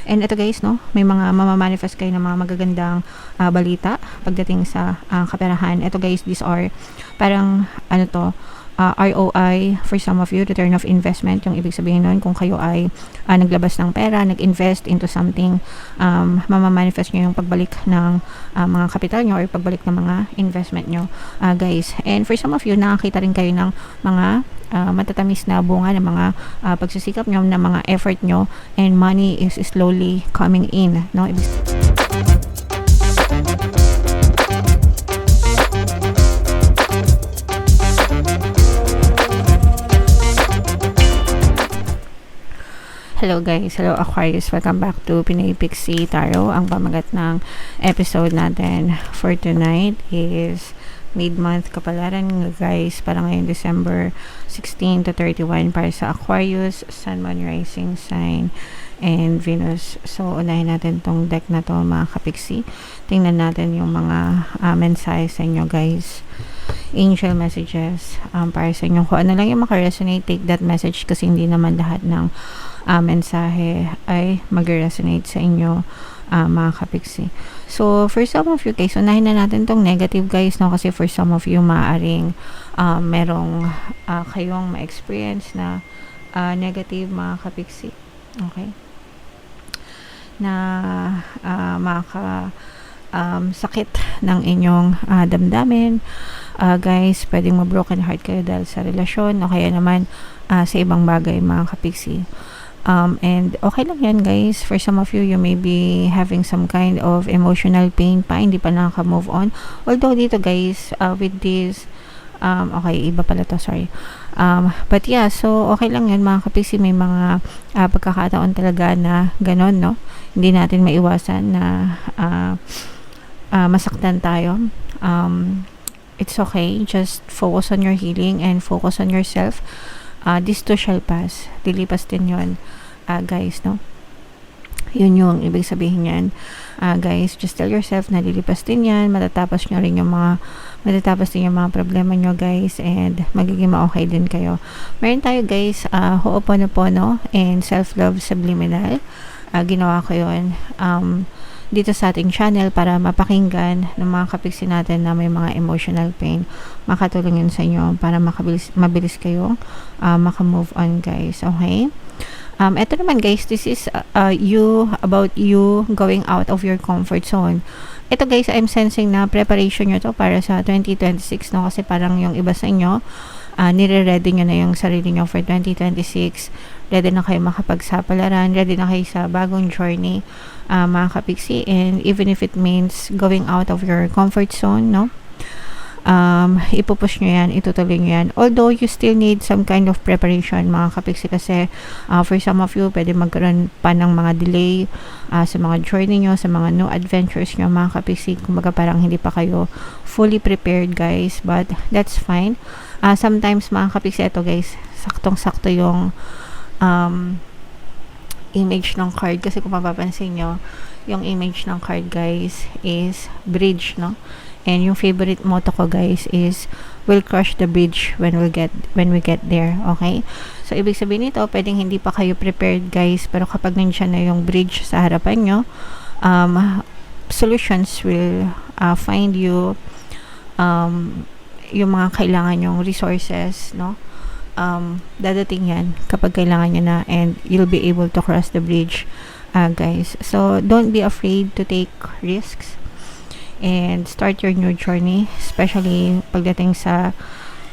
And ito guys, no, may mga mamamanifest kayo ng mga magagandang balita pagdating sa kaperahan. Ito guys, these are parang ano to, ROI for some of you, return of investment, yung ibig sabihin nun, kung kayo ay naglabas ng pera, nag-invest into something, mamamanifest nyo yung pagbalik ng mga kapital nyo or pagbalik ng mga investment nyo, guys. And for some of you, nakakita rin kayo ng mga matatamis na bunga ng mga pagsisikap nyo, ng mga effort nyo, and money is slowly coming in, no? Hello guys, hello Aquarius, welcome back to Pinay Pixie Tarot. Ang pamagat ng episode natin for tonight is mid-month kapalaran guys, para ngayong December 16 to 31 para sa Aquarius, Sun, Moon, Rising Sign, and Venus. So unahin natin tong deck na to mga kapixie. Tingnan natin yung mga mensahe sa inyo guys, angel messages para sa inyo. Kung ano lang yung makaresonate, take that message kasi hindi naman lahat ng mensahe ay mag-resonate sa inyo mga kapixie. So for some of you guys, unahin na natin tong negative guys, no, kasi for some of you maaring merong kayong ma-experience na negative mga kapixie, okay, na sakit ng inyong damdamin. Guys, pwedeng ma-broken heart kayo dahil sa relasyon o kaya naman sa ibang bagay mga kapixie. And okay lang yan guys, for some of you, you may be having some kind of emotional pain pa, hindi pa nakaka-move on. Although dito guys, with this okay, iba pala to, sorry. But yeah, so okay lang yan mga kapixie, may mga pagkakataon talaga na ganon, no? Hindi natin maiwasan na masaktan tayo. It's okay, just focus on your healing and focus on yourself. This too shall pass. Lilipas din yun, guys, no? Yun yung ibig sabihin yan, guys. Just tell yourself na lilipas din yan. Matatapos din yung mga problema nyo, guys, and magiging ma-okay din kayo. Meron tayo, guys, Ho'oponopono and self-love subliminal. Ginawa ko yun dito sa ating channel para mapakinggan ng mga kapixie natin na may mga emotional pain. Makatulong yun sa inyo para mabilis kayong makamove on, guys. Okay? Ito naman guys, this is about you going out of your comfort zone. Ito guys, I'm sensing na preparation nyo to para sa 2026, no? Kasi parang yung iba sa inyo, nire-ready nyo na yung sarili nyo for 2026. Ready na kayo makapagsapalaran, ready na kayo sa bagong journey, mga kapixie. And even if it means going out of your comfort zone, no? Ipupush nyo yan, itutuloy nyo yan. Although you still need some kind of preparation mga kapixie, kasi for some of you, pwede magkaroon pa ng mga delay sa mga journey nyo, sa mga new adventures nyo mga kapixie. Kumbaga parang hindi pa kayo fully prepared guys, but that's fine. Sometimes mga kapixie, ito guys, saktong-sakto yung image ng card, kasi kung mapapansin nyo, yung image ng card guys is bridge, no? And yung favorite motto ko guys is, we'll crush the bridge when we get there. Okay? So ibig sabihin nito, pwedeng hindi pa kayo prepared guys, pero kapag nandiyan na yung bridge sa harapan nyo, solutions will find you, yung mga kailangan yung resources, no? Dadating yan kapag kailangan nyo na, and you'll be able to cross the bridge, guys. So don't be afraid to take risks and start your new journey, especially pagdating sa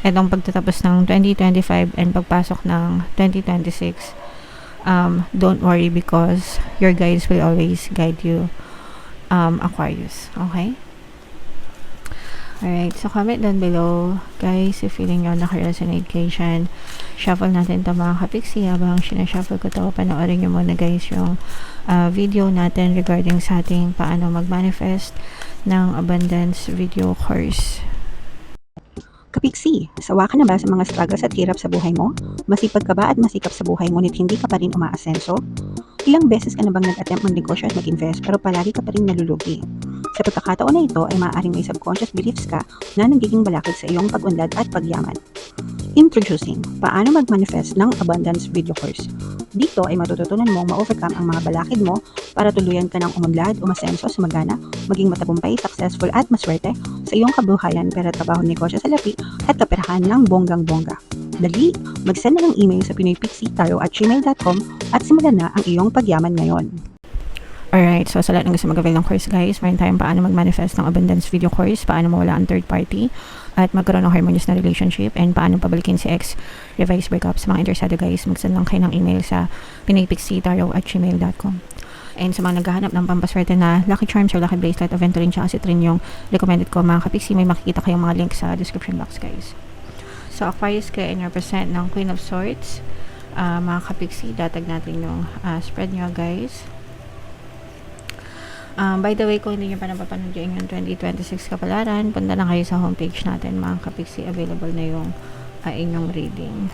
itong pagtatapos ng 2025 and pagpasok ng 2026. Don't worry, because your guides will always guide you, Aquarius. Okay? Alright, so comment down below guys if feeling nyo naka-resonate kayo dyan. Shuffle natin ito mga kapixie. Habang sinashuffle ko ito, panoorin nyo muna guys yung video natin regarding sa ating paano mag-manifest ng abundance video course. Kapixie, sawa ka na ba sa mga struggles at hirap sa buhay mo? Masipag ka ba at masikap sa buhay ngunit hindi ka pa rin umaasenso? Ilang beses ka na bang nag-attempt mag-negosyo at mag-invest pero palagi ka pa rin nalulugi? Sa pagkakataon na ito ay maaaring may subconscious beliefs ka na nagiging balakid sa iyong pag-unlad at pagyaman. Introducing, paano mag-manifest ng abundance video course. Dito ay matututunan mong ma-overcome ang mga balakid mo para tuluyan ka ng umunlad, umasenso, sumagana, maging matagumpay, successful at maswerte sa iyong kabuhayan, pera, trabaho, negosyo, salapi at kaperahan ng bonggang-bongga. Dali, mag-send na ng email sa pinoypixie@gmail.com at simulan na ang iyong pagyaman ngayon. Alright, so sa lahat ng gusto mag-avail ng course guys, meron tayong paano mag-manifest ng abundance video course, paano mawala ang third party, at magkaroon ng harmonious na relationship, and paano pabalikin si ex, revise breakup. Sa mga interesado guys, mag-send lang kayo ng email sa pinoypixie@gmail.com. And sa mga naghahanap ng pampaswerte na lucky charms or lucky bracelet, Aventurine tsaka Citrin yung recommended ko mga kapixie, may makikita kayong mga link sa description box guys. So Aquarius kaya in-represent ng Queen of Swords, mga kapixie, datag natin yung spread nyo guys. By the way, kung hindi nyo pa napapanood yung 2026 kapalaran, punta lang kayo sa homepage natin mga kapixie, available na yung inyong reading.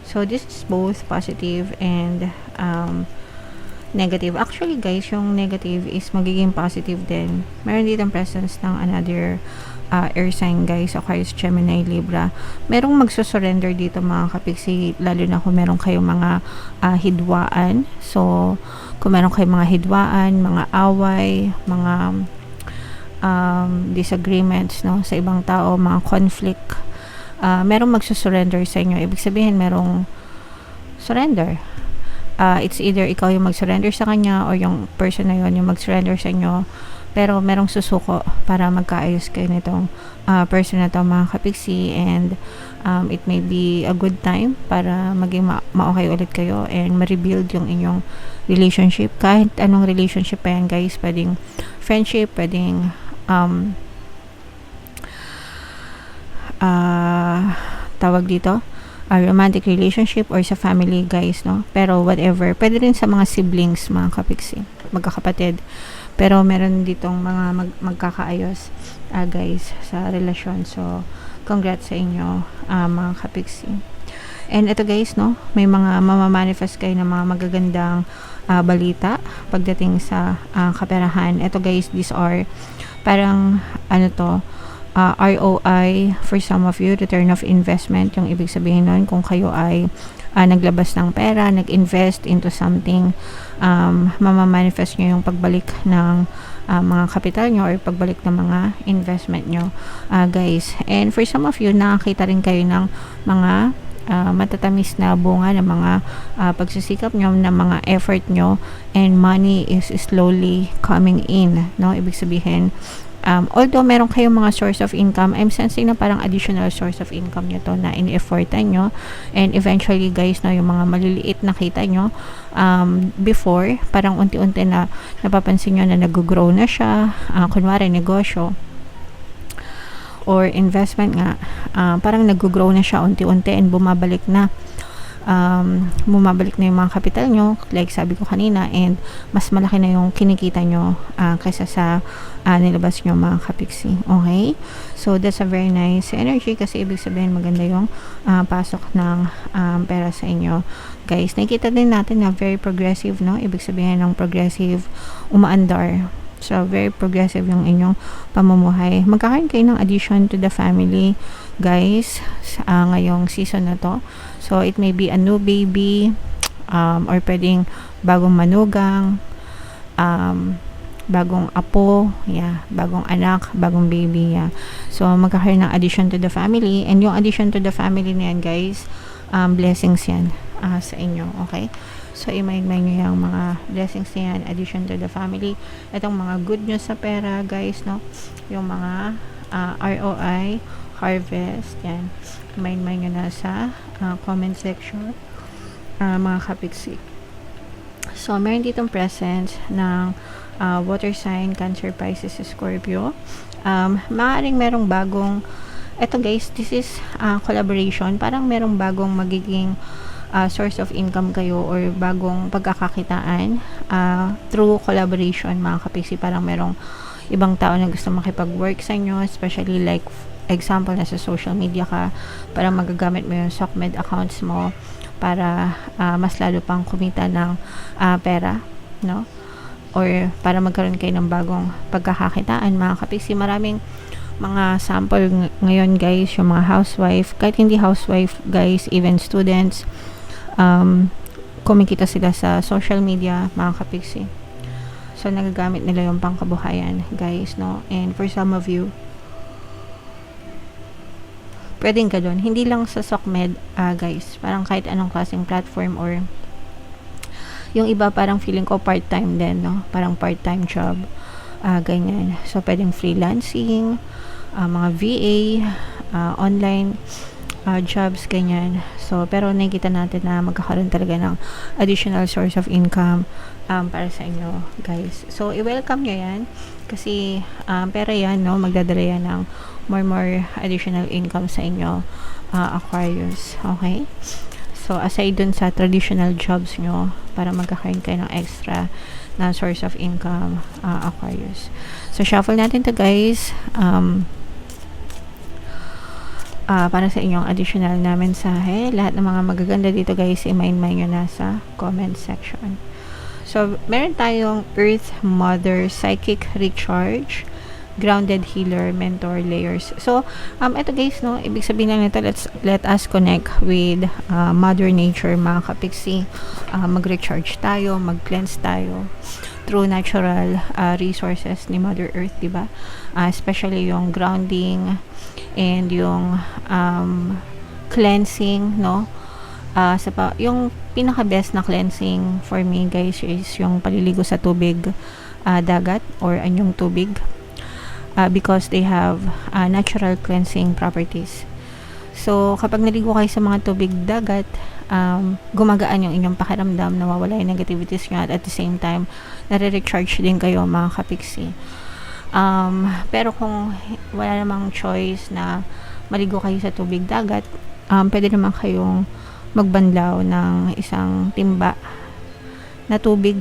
So this is both positive and negative. Actually guys, yung negative is magiging positive din. Meron ditong presence ng another air sign guys, Aquarius, Gemini, Libra. Merong magsusurrender dito mga kapixie, lalo na kung meron kayong mga hidwaan. So kung meron kayong mga hidwaan, mga away, mga disagreements no, sa ibang tao, mga conflict, merong magsusurrender sa inyo. Ibig sabihin merong surrender. It's either ikaw yung mag-surrender sa kanya or yung person na yun yung mag-surrender sa inyo, pero merong susuko para magkaayos kayo nitong person na to mga kapixie, and it may be a good time para maging ma-okay ulit kayo and ma-rebuild yung inyong relationship. Kahit anong relationship pa yan guys, pwedeng friendship, pwedeng tawag dito, a romantic relationship, or sa family guys no, pero whatever, pwede rin sa mga siblings mga kapixie, magkakapatid, pero meron ditong mga magkakaayos guys sa relasyon. So congrats sa inyo mga kapixie. And ito guys no, may mga mamamanifest kayo ng mga magagandang balita pagdating sa kaperahan. Ito guys, these are parang ano to, ROI for some of you, return of investment yung ibig sabihin nun. Kung kayo ay naglabas ng pera, nag-invest into something, mamamanifest nyo yung pagbalik ng mga kapital nyo or pagbalik ng mga investment nyo guys. And for some of you, nakakita rin kayo ng mga matatamis na bunga ng mga pagsisikap nyo, ng mga effort nyo, and money is slowly coming in no, ibig sabihin although meron kayong mga source of income, I'm sensing na parang additional source of income nyo to na in-effortan nyo, and eventually guys no, yung mga maliliit na kita nyo before, parang unti-unti na napapansin nyo na nag-grow na siya, kunwari negosyo or investment nga, parang nag-grow na siya unti-unti and bumabalik na yung mga kapital nyo, like sabi ko kanina, and mas malaki na yung kinikita nyo kaysa sa nilabas nyo mga kapixie. Okay? So that's a very nice energy, kasi ibig sabihin maganda yung pasok ng pera sa inyo guys. Nakikita din natin na very progressive no, ibig sabihin ng progressive, umaandar. So very progressive yung inyong pamumuhay. Magkakaroon kayo ng addition to the family guys ngayong season na to. So it may be a new baby, or pwedeng bagong manugang, bagong apo, bagong anak, bagong baby. So magkakaroon ng addition to the family, and yung addition to the family na yan guys, blessings yan sa inyo. Okay? So, imay-imay nyo yung mga blessings na yan, addition to the family. Itong mga good news sa pera, guys, no? Yung mga ROI, harvest, yan. Imay-imay nyo na sa comment section, mga kapixie. So, meron ditong presence ng water sign, Cancer, Pisces, Scorpio. Maaaring merong bagong, eto guys, this is collaboration. Parang merong bagong magiging source of income kayo or bagong pagkakakitaan through collaboration mga kapixie. Parang merong ibang tao na gusto makipag-work sa inyo, especially like example na sa social media ka, para magagamit mo yung SOCMED accounts mo para mas lalo pang kumita ng pera no, or para magkaroon kayo ng bagong pagkakakitaan mga kapixie. Maraming mga sample ngayon guys, yung mga housewife, kahit hindi housewife guys, even students, kumikita sila sa social media, mga kapiksi. So, nagagamit nila yung pangkabuhayan, guys, no? And for some of you, pwedeng ka doon. Hindi lang sa SOCMED, guys. Parang kahit anong klaseng platform or yung iba parang feeling ko part-time din, no? Parang part-time job. Ganyan. So, pwedeng freelancing, mga VA, online jobs, ganyan. So, pero nakikita natin na magkakaroon talaga ng additional source of income para sa inyo, guys. So, i-welcome nyo yan kasi pera yan, no? Magdadala yan ng more additional income sa inyo, Aquarius. Okay? So, aside dun sa traditional jobs nyo, para magkakaroon kayo ng extra na source of income, Aquarius. So, shuffle natin to, guys. Para sa inyong additional na mensahe. Lahat ng mga magaganda dito, guys, i-mind nyo na sa comment section. So, meron tayong Earth Mother Psychic Recharge, Grounded Healer, Mentor Layers. So, ito, guys, no, ibig sabihin lang nito, let us connect with Mother Nature, mga kapiksi. Mag-recharge tayo, mag-cleanse tayo through natural resources ni Mother Earth, diba? Especially yung grounding and yung cleansing, no? Yung pinaka-best na cleansing for me, guys, is yung paliligo sa tubig dagat or anyong tubig, because they have natural cleansing properties. So, kapag naligo kayo sa mga tubig dagat, gumagaan yung inyong pakiramdam, nawawala yung negativities nyo, at the same time, nare-recharge din kayo, mga kapiksi. Pero kung wala namang choice na maligo kayo sa tubig dagat, pwede naman kayong magbanlaw ng isang timba na tubig.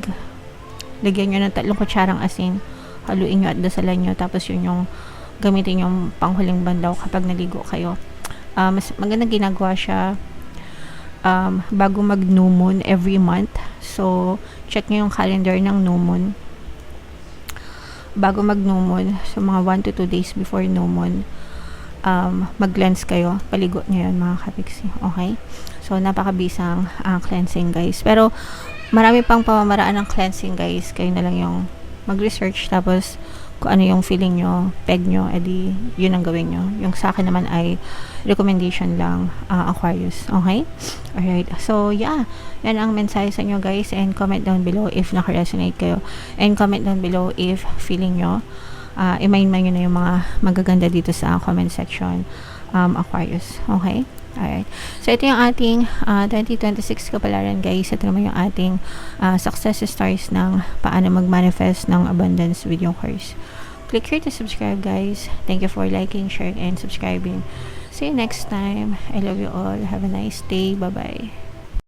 Lagyan nyo ng 3 kutsarang asin, haluin nyo at dasalan nyo, tapos yun yung gamitin yung panghuling banlaw kapag naligo kayo. Mas magandang ginagawa siya bago mag new moon every month. So, check nyo yung calendar ng new moon. Bago mag new moon, so mga 1 to 2 days before new moon, mag-cleanse kayo. Paligo nyo yun, mga kapiksi. Okay? So, napakabisang cleansing, guys. Pero, marami pang pamamaraan ng cleansing, guys. Kayo na lang yung mag-research, tapos kung ano yung feeling nyo, peg nyo, edi yun ang gawin nyo. Yung sa akin naman ay recommendation lang, Aquarius. Okay? Alright. So, yeah. Yan ang mensahe sa inyo, guys. And comment down below if naka-resonate kayo. And comment down below if feeling nyo. I-mind nyo na yung mga magaganda dito sa comment section, Aquarius. Okay? Alright. So, ito yung ating 2026 kapalaran, guys. Ito naman yung ating success stars ng paano mag-manifest ng abundance with yung course. Click here to subscribe, guys. Thank you for liking, sharing, and subscribing. See you next time. I love you all. Have a nice day. Bye-bye.